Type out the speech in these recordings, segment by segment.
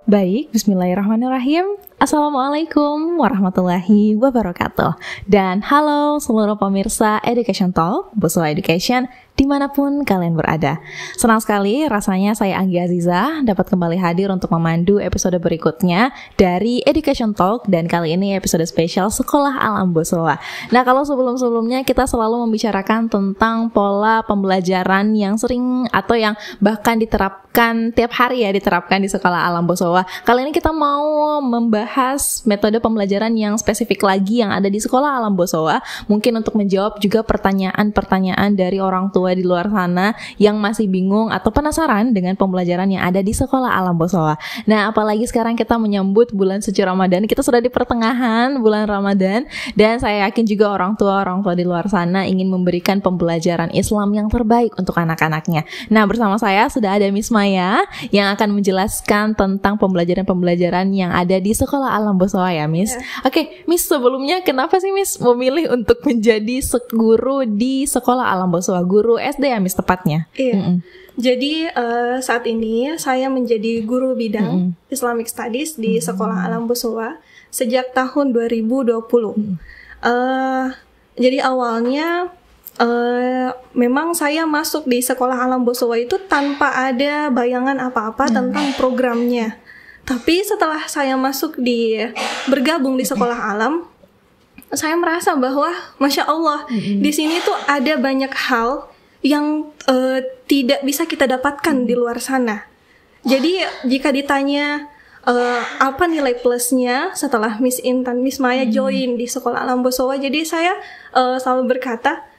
Baik, bismillahirrahmanirrahim. Assalamualaikum warahmatullahi wabarakatuh. Dan halo seluruh pemirsa Education Talk, Boswa Education, dimanapun kalian berada. Senang sekali rasanya saya Anggi Aziza dapat kembali hadir untuk memandu episode berikutnya dari Education Talk. Dan kali ini episode spesial Sekolah Alam Boswa. Nah, kalau sebelum-sebelumnya kita selalu membicarakan tentang pola pembelajaran yang sering atau yang bahkan diterapkan tiap hari diterapkan di Sekolah Alam Boswa. Kali ini kita mau membahas metode pembelajaran yang spesifik lagi yang ada di Sekolah Alam Boswa. Mungkin untuk menjawab juga pertanyaan-pertanyaan dari orang tua di luar sana yang masih bingung atau penasaran dengan pembelajaran yang ada di Sekolah Alam Boswa. Nah, apalagi sekarang kita menyambut bulan suci Ramadan. Kita sudah di pertengahan bulan Ramadan dan saya yakin juga orang tua di luar sana ingin memberikan pembelajaran Islam yang terbaik untuk anak-anaknya. Nah, bersama saya sudah ada Miss Maya yang akan menjelaskan tentang pembelajaran-pembelajaran yang ada di Sekolah Alam Boswa ya, Miss. Oke, Miss, sebelumnya kenapa sih Miss memilih untuk menjadi guru di Sekolah Alam Boswa? Guru SD ya, Miss, tepatnya? Iya. Jadi saat ini saya menjadi guru bidang Islamic Studies di Sekolah Alam Boswa sejak tahun 2020. Jadi awalnya memang saya masuk di Sekolah Alam Boswa itu tanpa ada bayangan apa-apa tentang programnya. Tapi setelah saya bergabung di Sekolah Alam, saya merasa bahwa Masya Allah, di sini tuh ada banyak hal yang tidak bisa kita dapatkan di luar sana. Jadi jika ditanya apa nilai plusnya setelah Miss Intan, Miss Maya join di Sekolah Alam Boswa, jadi saya selalu berkata,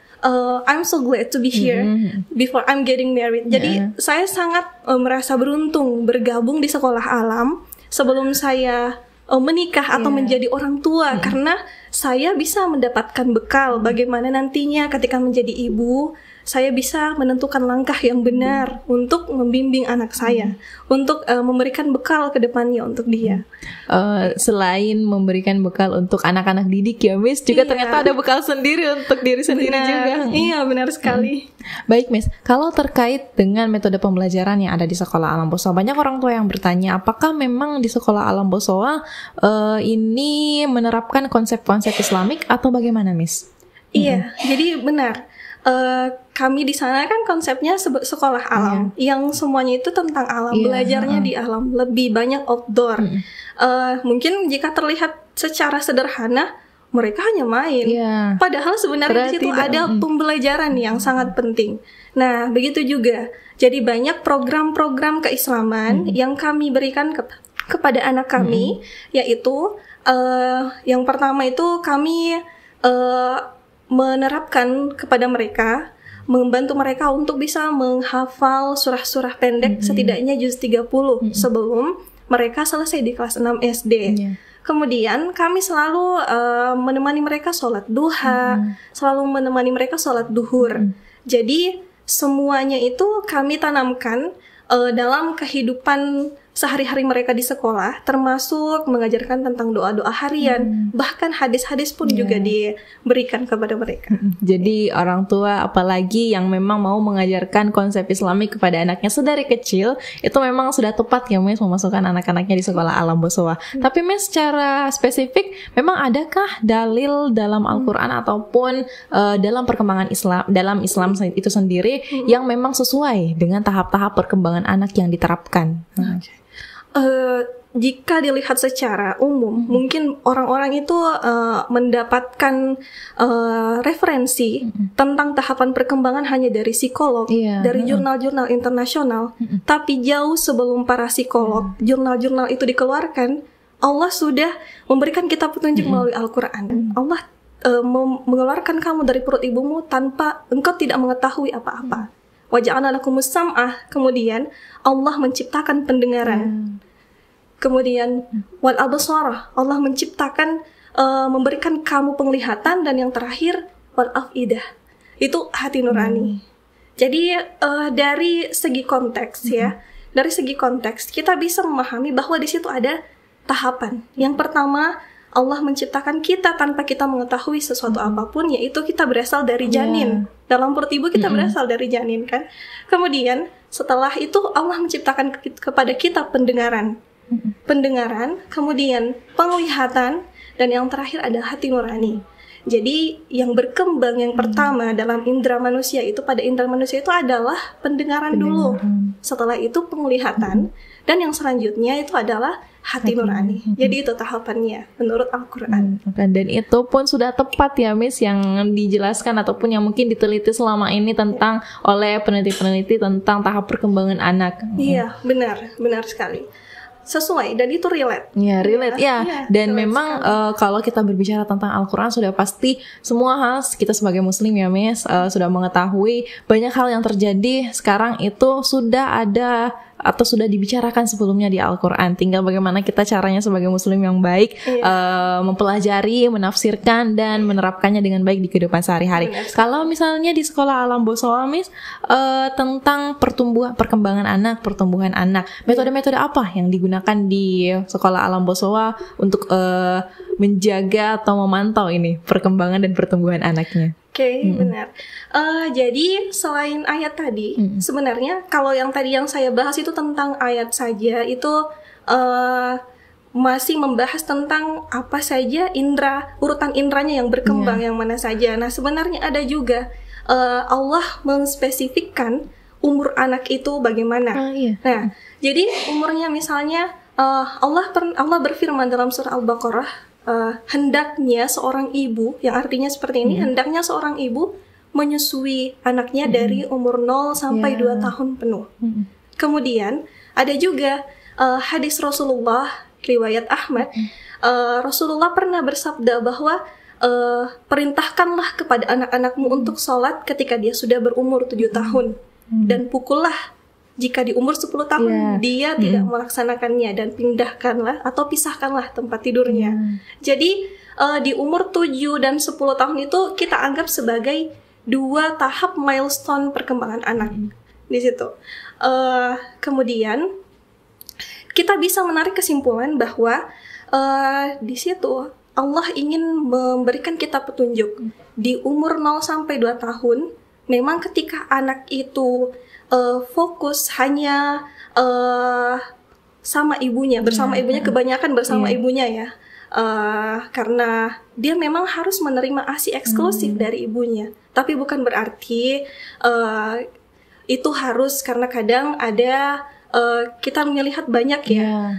I'm so glad to be here before I'm getting married. Jadi saya sangat merasa beruntung bergabung di Sekolah Alam sebelum saya menikah atau menjadi orang tua, karena saya bisa mendapatkan bekal bagaimana nantinya ketika menjadi ibu saya bisa menentukan langkah yang benar untuk membimbing anak saya, untuk memberikan bekal ke depannya untuk dia. Selain memberikan bekal untuk anak-anak didik ya, Miss, juga ternyata ada bekal sendiri untuk diri sendiri juga. Iya, benar sekali. Baik, Miss, kalau terkait dengan metode pembelajaran yang ada di Sekolah Alam Boswa, banyak orang tua yang bertanya, apakah memang di Sekolah Alam Boswa ini menerapkan konsep-konsep Islamik atau bagaimana, Miss? Iya, jadi benar. Kami di sana kan konsepnya sekolah alam, yang semuanya itu tentang alam, belajarnya di alam, lebih banyak outdoor. Mungkin jika terlihat secara sederhana, mereka hanya main. Padahal sebenarnya di situ ada pembelajaran yang sangat penting. Nah, begitu juga. Jadi banyak program-program keislaman yang kami berikan kepada anak kami, yaitu yang pertama itu kami menerapkan kepada mereka, membantu mereka untuk bisa menghafal surah-surah pendek setidaknya juz 30 sebelum mereka selesai di kelas 6 SD. Kemudian kami selalu menemani mereka sholat duha, selalu menemani mereka sholat duhur. Jadi semuanya itu kami tanamkan dalam kehidupan sehari-hari mereka di sekolah, termasuk mengajarkan tentang doa-doa harian, bahkan hadis-hadis pun juga diberikan kepada mereka. Jadi orang tua apalagi yang memang mau mengajarkan konsep Islami kepada anaknya sedari kecil, itu memang sudah tepat ya, Miss, memasukkan anak-anaknya di Sekolah Alam Boswa. Tapi Miss, secara spesifik memang adakah dalil dalam Al-Quran ataupun dalam perkembangan dalam Islam itu sendiri yang memang sesuai dengan tahap-tahap perkembangan anak yang diterapkan? Jika dilihat secara umum, mungkin orang-orang itu mendapatkan referensi tentang tahapan perkembangan hanya dari psikolog, dari jurnal-jurnal internasional. Tapi jauh sebelum para psikolog, jurnal-jurnal itu dikeluarkan, Allah sudah memberikan kita petunjuk melalui Al-Quran. Allah mengeluarkan kamu dari perut ibumu tanpa engkau tidak mengetahui apa-apa. Wa ja'alna lakumus sam'ah, kemudian Allah menciptakan pendengaran. Kemudian wal absarah, Allah menciptakan memberikan kamu penglihatan, dan yang terakhir wal afidah, itu hati nurani. Jadi dari segi konteks dari segi konteks kita bisa memahami bahwa di situ ada tahapan. Yang pertama, Allah menciptakan kita tanpa kita mengetahui sesuatu apapun, yaitu kita berasal dari janin. Dalam perut ibu kita berasal dari janin kan. Kemudian setelah itu Allah menciptakan kepada kita pendengaran. pendengaran, kemudian penglihatan, dan yang terakhir adalah hati nurani. Jadi yang berkembang yang pertama dalam indera manusia itu, pada indera manusia itu adalah pendengaran dulu. Setelah itu penglihatan, dan yang selanjutnya itu adalah hati nurani. Jadi itu tahapannya menurut Al-Quran. Dan itu pun sudah tepat ya Miss, yang dijelaskan ataupun yang mungkin diteliti selama ini tentang oleh peneliti-peneliti tentang tahap perkembangan anak. Iya, benar sekali. Sesuai, dan itu relate. Ya, relate ya. Dan relate memang kalau kita berbicara tentang Al-Quran, sudah pasti semua hal kita sebagai muslim ya Miss, sudah mengetahui banyak hal yang terjadi sekarang itu sudah ada atau sudah dibicarakan sebelumnya di Al-Quran. Tinggal bagaimana kita caranya sebagai muslim yang baik mempelajari, menafsirkan, dan menerapkannya dengan baik di kehidupan sehari-hari. Kalau misalnya di sekolah Alam Bosowa Miss, tentang perkembangan anak, pertumbuhan anak, metode-metode apa yang digunakan di sekolah Alam Bosowa untuk menjaga atau memantau ini perkembangan dan pertumbuhan anaknya? Oke, benar. Jadi selain ayat tadi, sebenarnya kalau yang tadi yang saya bahas itu tentang ayat saja, itu masih membahas tentang apa saja indera, urutan inderanya yang berkembang, yang mana saja. Nah, sebenarnya ada juga Allah menspesifikkan umur anak itu bagaimana. Nah, jadi umurnya misalnya Allah berfirman dalam surah Al-Baqarah, hendaknya seorang ibu, yang artinya seperti ini, hendaknya seorang ibu menyusui anaknya dari umur 0 sampai 2 tahun penuh. Kemudian ada juga hadis Rasulullah, riwayat Ahmad, Rasulullah pernah bersabda bahwa perintahkanlah kepada anak-anakmu untuk sholat ketika dia sudah berumur 7 tahun, dan pukullah jika di umur 10 tahun dia tidak melaksanakannya, dan pindahkanlah atau pisahkanlah tempat tidurnya. Jadi di umur 7 dan 10 tahun itu kita anggap sebagai 2 tahap milestone perkembangan anak di situ. Kemudian kita bisa menarik kesimpulan bahwa di situ Allah ingin memberikan kita petunjuk di umur 0 sampai 2 tahun. Memang ketika anak itu fokus hanya sama ibunya, bersama ibunya, kebanyakan bersama ibunya ya, karena dia memang harus menerima ASI eksklusif dari ibunya. Tapi bukan berarti itu harus, karena kadang ada kita melihat banyak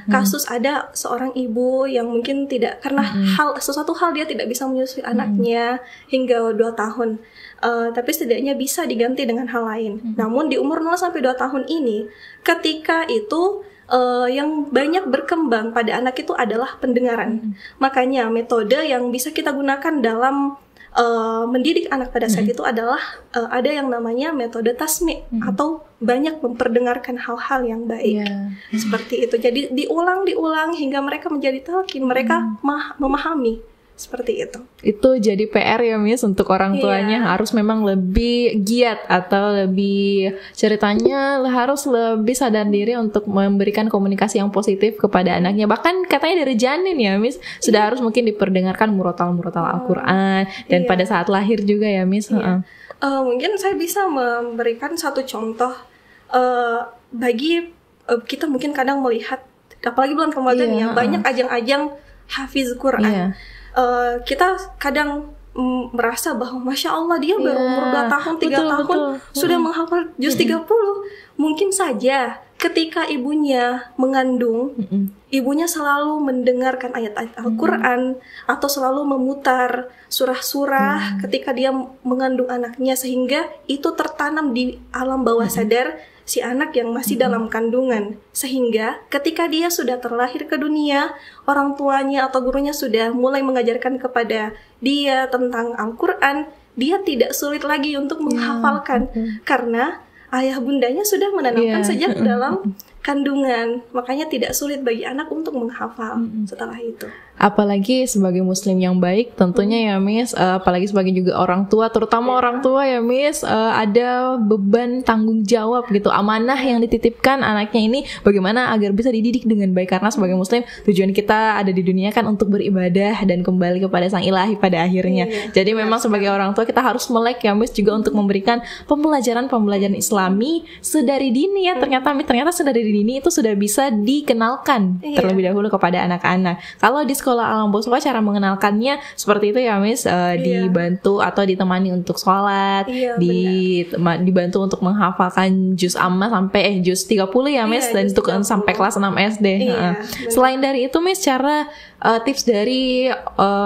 kasus ada seorang ibu yang mungkin tidak, karena sesuatu hal dia tidak bisa menyusui anaknya hingga 2 tahun. Tapi setidaknya bisa diganti dengan hal lain. Namun di umur 0 sampai 2 tahun ini, ketika itu yang banyak berkembang pada anak itu adalah pendengaran. Makanya metode yang bisa kita gunakan dalam mendidik anak pada saat itu adalah ada yang namanya metode tasmi', atau banyak memperdengarkan hal-hal yang baik. Seperti itu. Jadi diulang hingga mereka menjadi talqin, mereka memahami. Seperti itu. Itu jadi PR ya Miss untuk orang tuanya, harus memang lebih giat atau lebih, ceritanya harus lebih sadar diri untuk memberikan komunikasi yang positif kepada anaknya. Bahkan katanya dari janin ya Miss, sudah harus mungkin diperdengarkan murotal Al-Quran, dan pada saat lahir juga ya Miss. Mungkin saya bisa memberikan satu contoh bagi kita mungkin kadang melihat, apalagi bulan Ramadan ya, banyak ajang-ajang hafiz Quran. Kita kadang merasa bahwa Masya Allah dia baru umur 2 tahun, 3 tahun sudah menghafal juz 30. Mungkin saja ketika ibunya mengandung, ibunya selalu mendengarkan ayat-ayat Al-Quran, atau selalu memutar surah-surah ketika dia mengandung anaknya, sehingga itu tertanam di alam bawah sadar si anak yang masih dalam kandungan, sehingga ketika dia sudah terlahir ke dunia, orang tuanya atau gurunya sudah mulai mengajarkan kepada dia tentang Al-Quran, dia tidak sulit lagi untuk menghafalkan, karena ayah bundanya sudah menanamkan sejak dalam kandungan. Makanya tidak sulit bagi anak untuk menghafal setelah itu. Apalagi sebagai muslim yang baik tentunya ya Miss, apalagi sebagai juga orang tua, terutama orang tua ya Miss, ada beban tanggung jawab gitu, amanah yang dititipkan anaknya ini bagaimana agar bisa dididik dengan baik, karena sebagai muslim tujuan kita ada di dunia kan untuk beribadah dan kembali kepada sang ilahi pada akhirnya. Jadi memang sebagai orang tua kita harus melek ya Miss juga untuk memberikan pembelajaran Islami sedari dini ya. Ternyata sedari dini itu sudah bisa dikenalkan terlebih dahulu kepada anak-anak. Kalau di sekolah Alam Boswa cara mengenalkannya seperti itu ya Miss, dibantu atau ditemani untuk sholat, dibantu untuk menghafalkan juz amma sampai juz 30 ya Miss, dan untuk sampai kelas 6 SD. Selain dari itu Miss, cara tips dari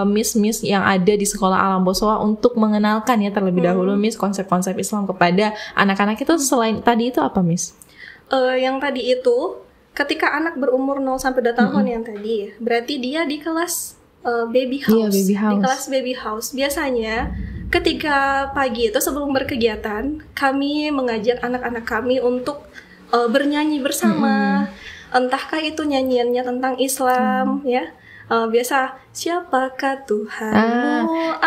Miss yang ada di sekolah Alam Boswa untuk mengenalkan ya terlebih dahulu Miss konsep-konsep Islam kepada anak-anak itu selain tadi itu apa Miss? Yang tadi itu ketika anak berumur 0 sampai 2 tahun yang tadi, berarti dia di kelas baby house. Di kelas baby house. Biasanya ketika pagi itu sebelum berkegiatan, kami mengajak anak-anak kami untuk bernyanyi bersama. Entahkah itu nyanyiannya tentang Islam ya. Biasa, siapakah Tuhanmu,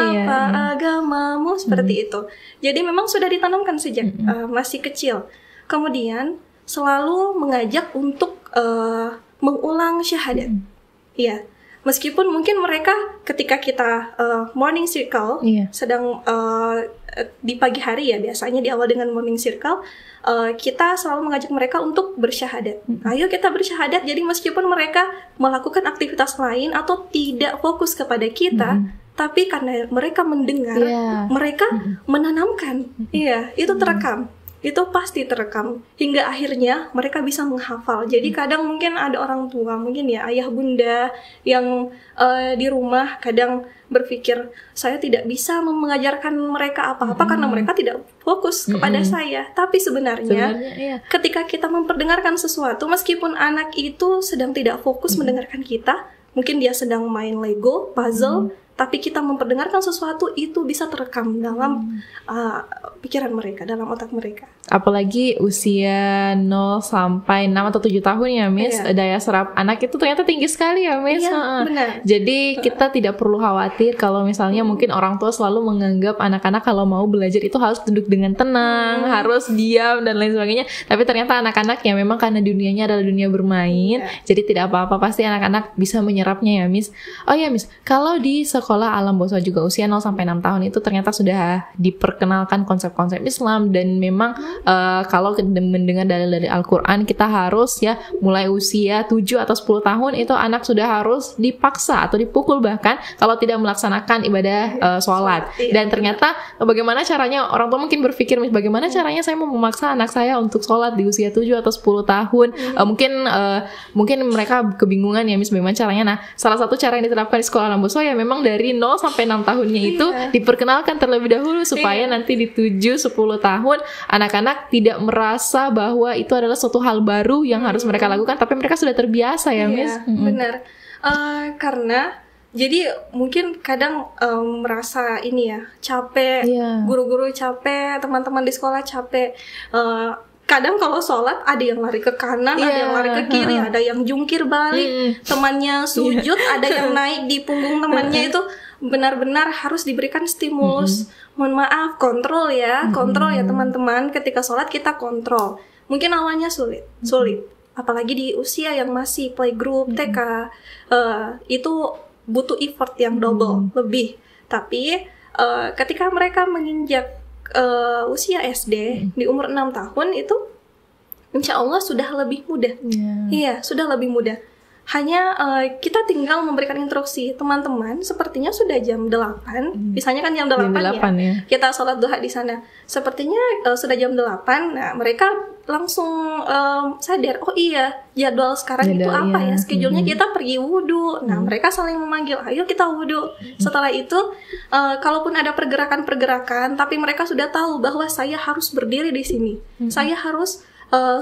agamamu, seperti itu. Jadi memang sudah ditanamkan sejak masih kecil. Kemudian selalu mengajak untuk mengulang syahadat. Ya, meskipun mungkin mereka ketika kita morning circle sedang di pagi hari ya, biasanya di awal dengan morning circle, kita selalu mengajak mereka untuk bersyahadat. Ayo kita bersyahadat. Jadi meskipun mereka melakukan aktivitas lain atau tidak fokus kepada kita, tapi karena mereka mendengar, mereka menanamkan. Iya, itu terekam. Itu pasti terekam hingga akhirnya mereka bisa menghafal. Jadi kadang mungkin ada orang tua, mungkin ya ayah bunda yang di rumah kadang berpikir saya tidak bisa mengajarkan mereka apa-apa karena mereka tidak fokus kepada saya. Tapi sebenarnya ketika kita memperdengarkan sesuatu, meskipun anak itu sedang tidak fokus mendengarkan kita, mungkin dia sedang main Lego, puzzle, tapi kita memperdengarkan sesuatu itu bisa terekam dalam pikiran mereka, dalam otak mereka. Apalagi usia 0 sampai 6 atau 7 tahun ya Miss, daya serap anak itu ternyata tinggi sekali ya Miss. Benar. Jadi kita tidak perlu khawatir kalau misalnya mungkin orang tua selalu menganggap anak-anak kalau mau belajar itu harus duduk dengan tenang, harus diam dan lain sebagainya. Tapi ternyata anak-anak ya memang karena dunianya adalah dunia bermain, jadi tidak apa-apa, pasti anak-anak bisa menyerapnya ya Miss. Oh ya Miss, kalau di sekolah Alam Boswa juga usia 0 sampai 6 tahun itu ternyata sudah diperkenalkan konsep-konsep Islam, dan memang kalau mendengar dari Al-Quran kita harus ya mulai usia 7 atau 10 tahun itu anak sudah harus dipaksa atau dipukul bahkan kalau tidak melaksanakan ibadah sholat. Dan ternyata bagaimana caranya, orang tua mungkin berpikir bagaimana caranya saya mau memaksa anak saya untuk sholat di usia 7 atau 10 tahun. Mungkin mereka kebingungan ya Miss bagaimana caranya. Nah, salah satu cara yang diterapkan di sekolah Alam Boswa ya memang dari 0 sampai 6 tahunnya itu diperkenalkan terlebih dahulu supaya nanti di 7-10 tahun anak-anak tidak merasa bahwa itu adalah suatu hal baru yang harus mereka lakukan, tapi mereka sudah terbiasa ya Miss. Benar. Karena jadi mungkin kadang merasa ini ya capek, guru-guru capek, teman-teman di sekolah capek. Kadang kalau sholat ada yang lari ke kanan, ada yang lari ke kiri, ada yang jungkir balik, temannya sujud, ada yang naik di punggung temannya. Itu benar-benar harus diberikan stimulus. Mohon maaf, kontrol ya teman-teman. Ketika sholat kita kontrol. Mungkin awalnya sulit. Apalagi di usia yang masih playgroup, TK, itu butuh effort yang double, lebih. Tapi ketika mereka menginjak usia SD di umur 6 tahun itu insya Allah sudah lebih mudah. Iya, sudah lebih mudah. Hanya kita tinggal memberikan instruksi, teman-teman sepertinya sudah jam 8, misalnya kan jam 8 ya, kita sholat duha di sana, sepertinya sudah jam 8, nah mereka langsung sadar, oh iya jadwal sekarang itu apa ya, schedule-nya kita pergi wudhu. Nah mereka saling memanggil, ayo kita wudhu. Setelah itu kalaupun ada pergerakan-pergerakan, tapi mereka sudah tahu bahwa saya harus berdiri di sini, saya harus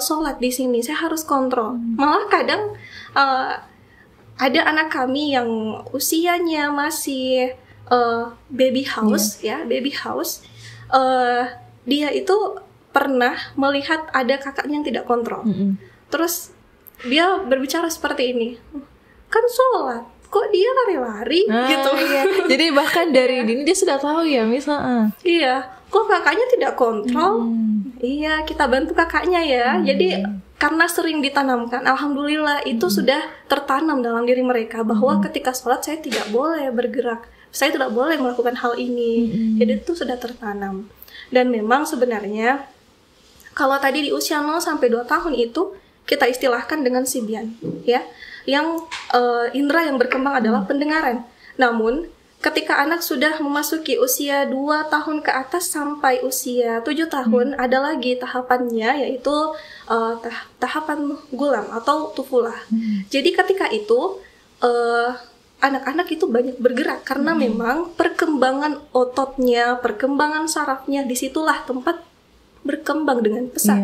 sholat di sini, saya harus kontrol. Malah kadang ada anak kami yang usianya masih baby house, baby house. Dia itu pernah melihat ada kakaknya yang tidak kontrol. Terus dia berbicara seperti ini, kan sholat, kok dia lari-lari gitu. Iya. Jadi bahkan dari dini dia sudah tahu ya misalnya. Iya, kok kakaknya tidak kontrol? Iya, kita bantu kakaknya ya. Jadi karena sering ditanamkan, alhamdulillah itu sudah tertanam dalam diri mereka bahwa ketika sholat saya tidak boleh bergerak, saya tidak boleh melakukan hal ini. Jadi itu sudah tertanam. Dan memang sebenarnya kalau tadi di usia 0 sampai 2 tahun itu kita istilahkan dengan sibyan, ya. Yang indera yang berkembang adalah pendengaran. Namun ketika anak sudah memasuki usia 2 tahun ke atas sampai usia 7 tahun, ada lagi tahapannya, yaitu tahapan gulam atau tufulah. Jadi ketika itu anak-anak itu banyak bergerak karena memang perkembangan ototnya, perkembangan sarafnya, disitulah tempat berkembang dengan pesat.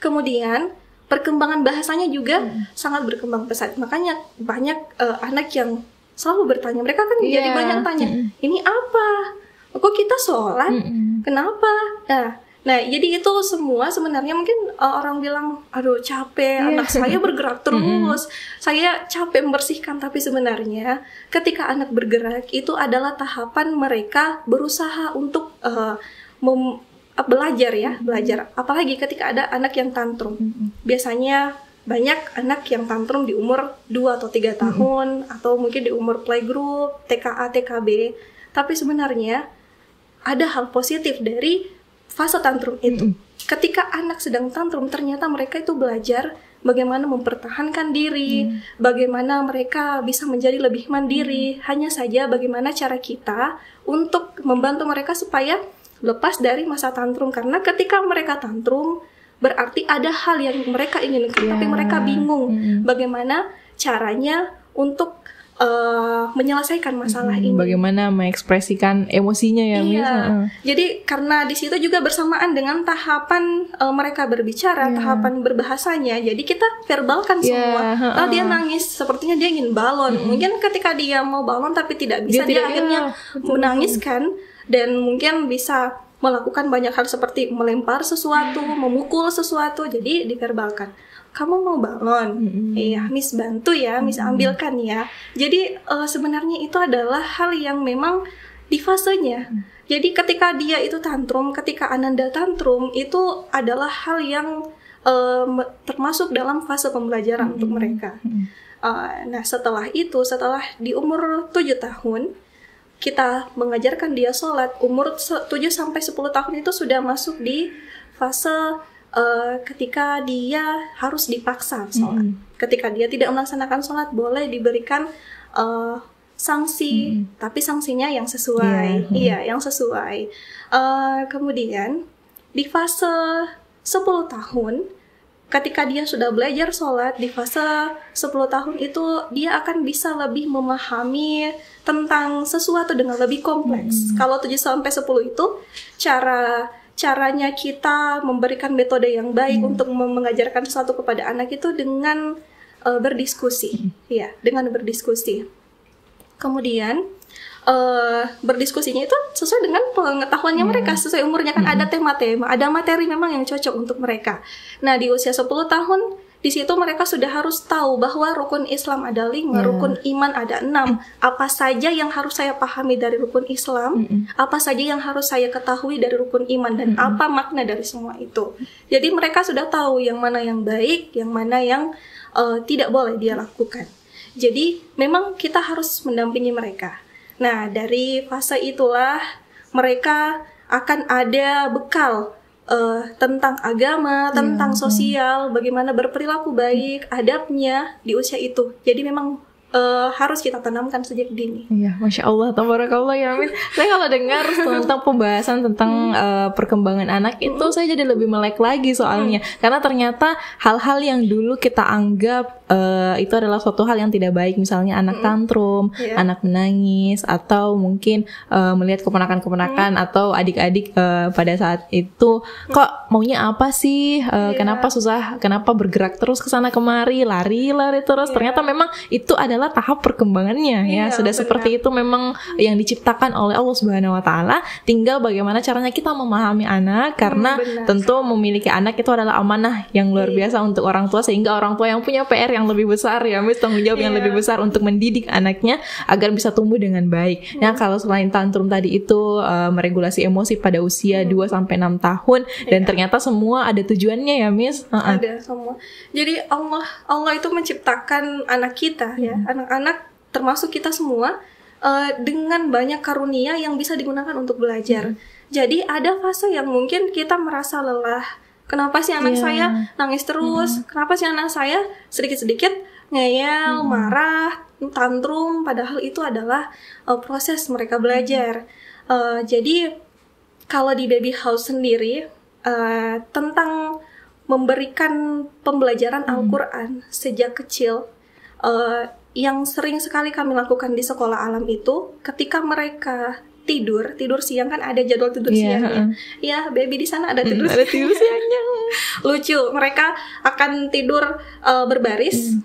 Kemudian perkembangan bahasanya juga sangat berkembang pesat. Makanya banyak anak yang selalu bertanya, mereka kan jadi banyak tanya, ini apa? Kok kita sholat? Kenapa? Nah, jadi itu semua sebenarnya mungkin orang bilang, aduh capek, anak saya bergerak terus, saya capek membersihkan. Tapi sebenarnya ketika anak bergerak itu adalah tahapan mereka berusaha untuk belajar ya, belajar. Apalagi ketika ada anak yang tantrum. Biasanya banyak anak yang tantrum di umur 2 atau 3 tahun, atau mungkin di umur playgroup, TKA, TKB. Tapi sebenarnya ada hal positif dari fase tantrum itu. Ketika anak sedang tantrum, ternyata mereka itu belajar bagaimana mempertahankan diri, bagaimana mereka bisa menjadi lebih mandiri. Hanya saja bagaimana cara kita untuk membantu mereka supaya lepas dari masa tantrum. Karena ketika mereka tantrum, berarti ada hal yang mereka inginkan, tapi mereka bingung bagaimana caranya untuk menyelesaikan masalah ini. Bagaimana mengekspresikan emosinya ya, Jadi karena di situ juga bersamaan dengan tahapan mereka berbicara, tahapan berbahasanya. Jadi kita verbalkan semua. Dia nangis, sepertinya dia ingin balon. Mungkin ketika dia mau balon tapi tidak bisa, dia akhirnya menangiskan. Dan mungkin bisa melakukan banyak hal seperti melempar sesuatu, memukul sesuatu. Jadi diverbalkan. Kamu mau balon? Iya, Miss bantu ya, Miss ambilkan ya. Jadi sebenarnya itu adalah hal yang memang di fasenya. Jadi ketika dia itu tantrum, ketika Ananda tantrum, itu adalah hal yang termasuk dalam fase pembelajaran untuk mereka. Nah setelah itu, setelah di umur 7 tahun, kita mengajarkan dia sholat. Umur 7 sampai 10 tahun itu sudah masuk di fase ketika dia harus dipaksa sholat. Ketika dia tidak melaksanakan sholat, boleh diberikan sanksi, tapi sanksinya yang sesuai. Yang sesuai. Kemudian di fase 10 tahun, ketika dia sudah belajar sholat, di fase 10 tahun itu dia akan bisa lebih memahami tentang sesuatu dengan lebih kompleks. Kalau 7 sampai 10 itu caranya kita memberikan metode yang baik untuk mengajarkan sesuatu kepada anak itu dengan berdiskusi. Ya, dengan berdiskusi. Kemudian berdiskusinya itu sesuai dengan pengetahuannya mereka, sesuai umurnya. Kan ada tema-tema, ada materi memang yang cocok untuk mereka. Nah di usia 10 tahun, di situ mereka sudah harus tahu bahwa rukun Islam ada 5, rukun iman ada 6. Apa saja yang harus saya pahami dari rukun Islam, apa saja yang harus saya ketahui dari rukun iman, dan apa makna dari semua itu. Jadi mereka sudah tahu yang mana yang baik, yang mana yang tidak boleh dia lakukan. Jadi memang kita harus mendampingi mereka. Nah, dari fase itulah mereka akan ada bekal tentang agama, tentang sosial, bagaimana berperilaku baik, adabnya di usia itu. Jadi memang harus kita tanamkan sejak dini. Iya, Masya Allah, tabarakallah ya Amin. Saya kalau dengar tentang pembahasan tentang perkembangan anak itu, saya jadi lebih melek lagi soalnya. Karena ternyata hal-hal yang dulu kita anggap itu adalah suatu hal yang tidak baik. Misalnya anak tantrum, anak menangis, atau mungkin melihat keponakan-keponakan atau adik-adik pada saat itu, kok maunya apa sih? Kenapa susah? Kenapa bergerak terus kesana kemari, lari terus? Ternyata memang itu adalah adalah tahap perkembangannya ya. Sudah benar. seperti itu memang yang diciptakan oleh Allah Subhanahu wa taala. Tinggal bagaimana caranya kita memahami anak, karena tentu memiliki anak itu adalah amanah yang luar biasa untuk orang tua, sehingga orang tua yang punya PR yang lebih besar ya, Miss, tanggung jawab yang lebih besar untuk mendidik anaknya agar bisa tumbuh dengan baik. Nah, kalau selain tantrum tadi itu meregulasi emosi pada usia 2 sampai 6 tahun dan ternyata semua ada tujuannya ya, Miss. Ada semua. Jadi Allah itu menciptakan anak kita ya, anak-anak termasuk kita semua dengan banyak karunia yang bisa digunakan untuk belajar. Jadi ada fase yang mungkin kita merasa lelah. Kenapa sih anak saya nangis terus? Kenapa sih anak saya sedikit-sedikit ngeyel, marah, tantrum? Padahal itu adalah proses mereka belajar. Jadi kalau di Baby House sendiri tentang memberikan pembelajaran Al-Quran sejak kecil, yang sering sekali kami lakukan di sekolah alam itu ketika mereka tidur siang, kan ada jadwal tidur siangnya. Ya, baby di sana ada tidur siangnya. Lucu, mereka akan tidur berbaris.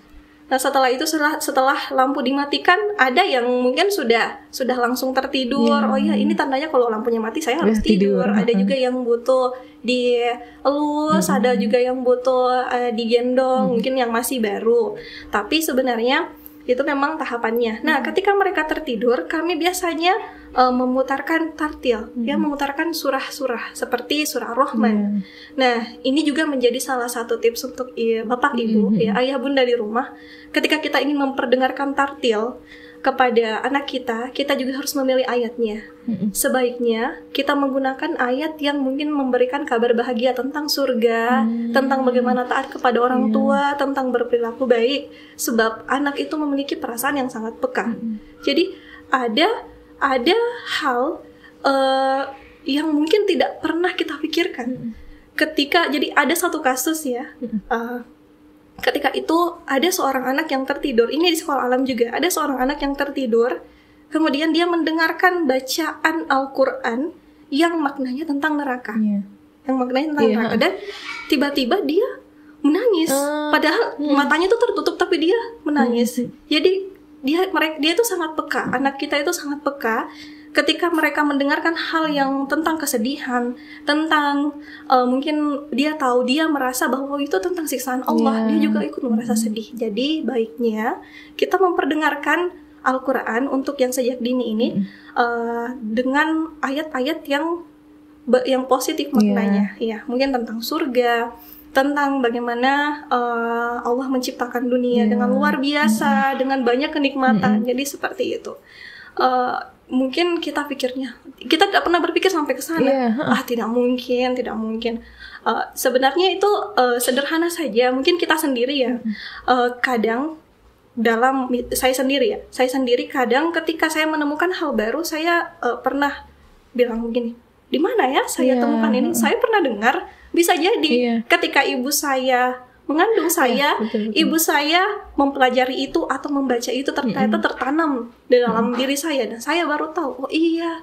Nah, setelah itu setelah lampu dimatikan, ada yang mungkin sudah langsung tertidur. Oh ya, ini tandanya kalau lampunya mati saya harus tidur. Ada juga yang butuh dielus, ada juga yang butuh digendong, mungkin yang masih baru. Tapi sebenarnya itu memang tahapannya. Nah, ketika mereka tertidur, kami biasanya memutarkan tartil, ya, memutarkan surah-surah seperti surah Ar-Rahman. Nah, ini juga menjadi salah satu tips untuk bapak ibu, ya, ayah bunda di rumah. Ketika kita ingin memperdengarkan tartil kepada anak kita juga harus memilih ayatnya. Sebaiknya kita menggunakan ayat yang mungkin memberikan kabar bahagia tentang surga, tentang bagaimana taat kepada orang tua, tentang berperilaku baik. Sebab anak itu memiliki perasaan yang sangat peka. Jadi ada hal yang mungkin tidak pernah kita pikirkan. Jadi ada satu kasus ya. Ketika itu ada seorang anak yang tertidur. Ini di sekolah alam juga. Ada seorang anak yang tertidur. Kemudian dia mendengarkan bacaan Al-Quran yang maknanya tentang neraka. Yang maknanya tentang neraka. Dan tiba-tiba dia menangis. Padahal matanya itu tertutup, tapi dia menangis. Jadi dia itu sangat peka. Anak kita itu sangat peka. Ketika mereka mendengarkan hal yang tentang kesedihan, tentang mungkin dia merasa bahwa itu tentang siksaan Allah, dia juga ikut merasa sedih. Jadi baiknya kita memperdengarkan Al-Quran untuk yang sejak dini ini dengan ayat-ayat yang positif maknanya. Ya, mungkin tentang surga, tentang bagaimana Allah menciptakan dunia dengan luar biasa, dengan banyak kenikmatan. Jadi seperti itu. Mungkin kita tidak pernah berpikir sampai ke sana. Tidak mungkin. Sebenarnya itu sederhana saja. Mungkin kita sendiri ya, kadang saya sendiri kadang ketika saya menemukan hal baru, saya pernah bilang begini, di mana ya saya temukan ini? Saya pernah dengar, bisa jadi ketika ibu saya mengandung saya, ibu saya mempelajari itu atau membaca itu, ternyata tertanam di dalam diri saya, dan saya baru tahu, oh iya,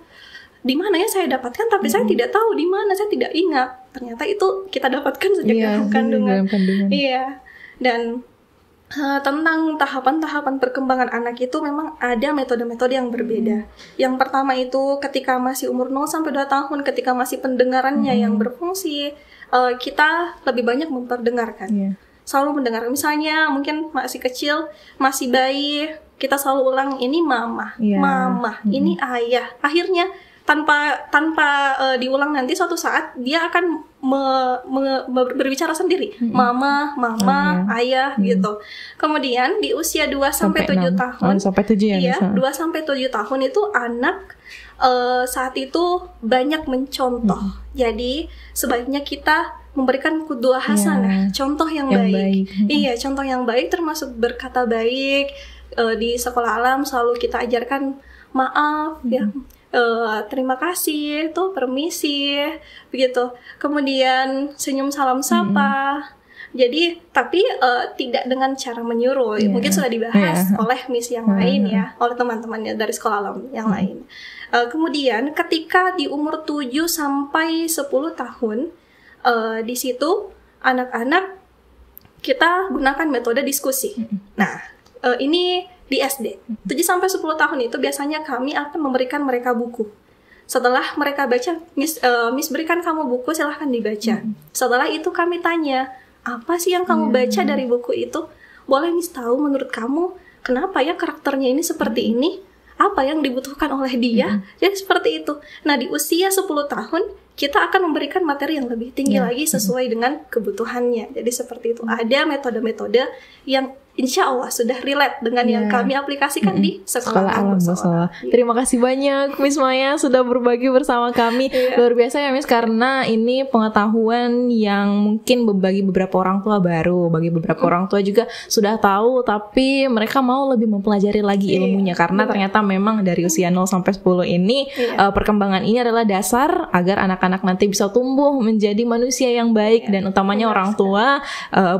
di mana ya saya dapatkan, tapi saya tidak tahu di mana, saya tidak ingat. Ternyata itu kita dapatkan sejak dalam kandungan. Iya. Dan tentang tahapan-tahapan perkembangan anak itu memang ada metode-metode yang berbeda. Yang pertama itu ketika masih umur 0 sampai 2 tahun, ketika masih pendengarannya yang berfungsi, kita lebih banyak memperdengarkan. Selalu mendengar. Misalnya mungkin masih kecil, masih bayi, kita selalu ulang, ini mama, mama, ini ayah. Akhirnya tanpa diulang, nanti suatu saat dia akan berbicara sendiri, mama, ayah gitu. Kemudian di usia 2 sampai 7 tahun, sampai 7 ya, 2 sampai 7 tahun itu anak saat itu banyak mencontoh. Jadi sebaiknya kita memberikan qudwah hasanah, contoh yang baik. Iya, contoh yang baik termasuk berkata baik. Di sekolah alam selalu kita ajarkan maaf, ya. Terima kasih, tuh permisi, begitu. Kemudian senyum salam sapa. Jadi tapi tidak dengan cara menyuruh. Mungkin sudah dibahas oleh Miss yang lain ya, oleh teman-temannya dari sekolah alam yang lain. Kemudian ketika di umur 7 sampai 10 tahun, di situ anak-anak kita gunakan metode diskusi. Nah, ini di SD. 7-10 tahun itu biasanya kami akan memberikan mereka buku. Setelah mereka baca, Miss berikan kamu buku, silahkan dibaca. Setelah itu kami tanya, apa sih yang kamu baca dari buku itu? Boleh Miss tahu menurut kamu kenapa ya karakternya ini seperti ini? Apa yang dibutuhkan oleh dia? Jadi seperti itu. Nah, di usia 10 tahun kita akan memberikan materi yang lebih tinggi lagi sesuai dengan kebutuhannya. Jadi seperti itu. Ada metode-metode yang insya Allah sudah relate dengan yang kami aplikasikan di Sekolah Alam Bosowa. Terima kasih banyak Miss Maya sudah berbagi bersama kami. Luar biasa ya Miss, karena ini pengetahuan yang mungkin bagi beberapa orang tua baru, bagi beberapa orang tua juga sudah tahu, tapi mereka mau lebih mempelajari lagi ilmunya, karena ternyata memang dari usia 0 sampai 10 ini perkembangan ini adalah dasar agar anak-anak nanti bisa tumbuh menjadi manusia yang baik, dan utamanya orang tua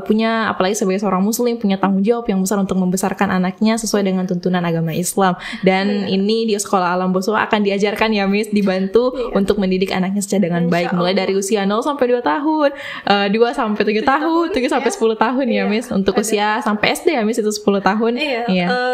punya, apalagi sebagai seorang muslim, punya tanggung jawab yang besar untuk membesarkan anaknya sesuai dengan tuntunan agama Islam. Dan ini di Sekolah Alam Bosowa akan diajarkan ya Miss, dibantu untuk mendidik anaknya secara dengan baik, mulai dari usia 0 sampai 2 tahun, 2 sampai 7 tahun, 7 sampai 10 tahun ya Miss. Untuk usia sampai SD ya Miss itu 10 tahun.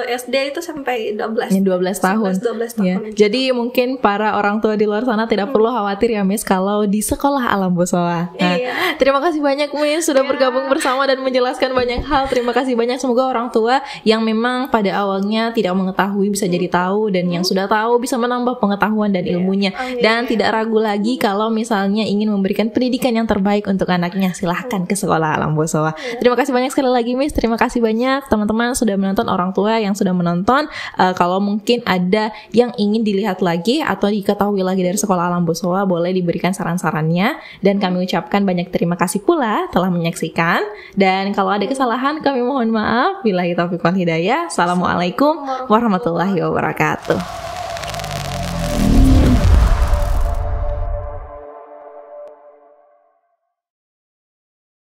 SD itu sampai 12 tahun. 12 tahun. Jadi mungkin para orang tua di luar sana tidak perlu khawatir ya Miss kalau di Sekolah Alam Bosowa. Nah, terima kasih banyak Miss sudah bergabung bersama dan menjelaskan banyak hal. Terima kasih banyak. Semoga orang tua yang memang pada awalnya tidak mengetahui bisa jadi tahu, dan yang sudah tahu bisa menambah pengetahuan dan ilmunya, dan tidak ragu lagi kalau misalnya ingin memberikan pendidikan yang terbaik untuk anaknya, silahkan ke Sekolah Alam Bosowa. Terima kasih banyak sekali lagi Miss. Terima kasih banyak teman-teman sudah menonton, orang tua yang sudah menonton. Kalau mungkin ada yang ingin dilihat lagi atau diketahui lagi dari Sekolah Alam Bosowa, boleh diberikan saran-sarannya, dan kami ucapkan banyak terima kasih pula telah menyaksikan. Dan kalau ada kesalahan kami mohon maaf. Billahi taufiq wal hidayah. Assalamualaikum warahmatullahi wabarakatuh.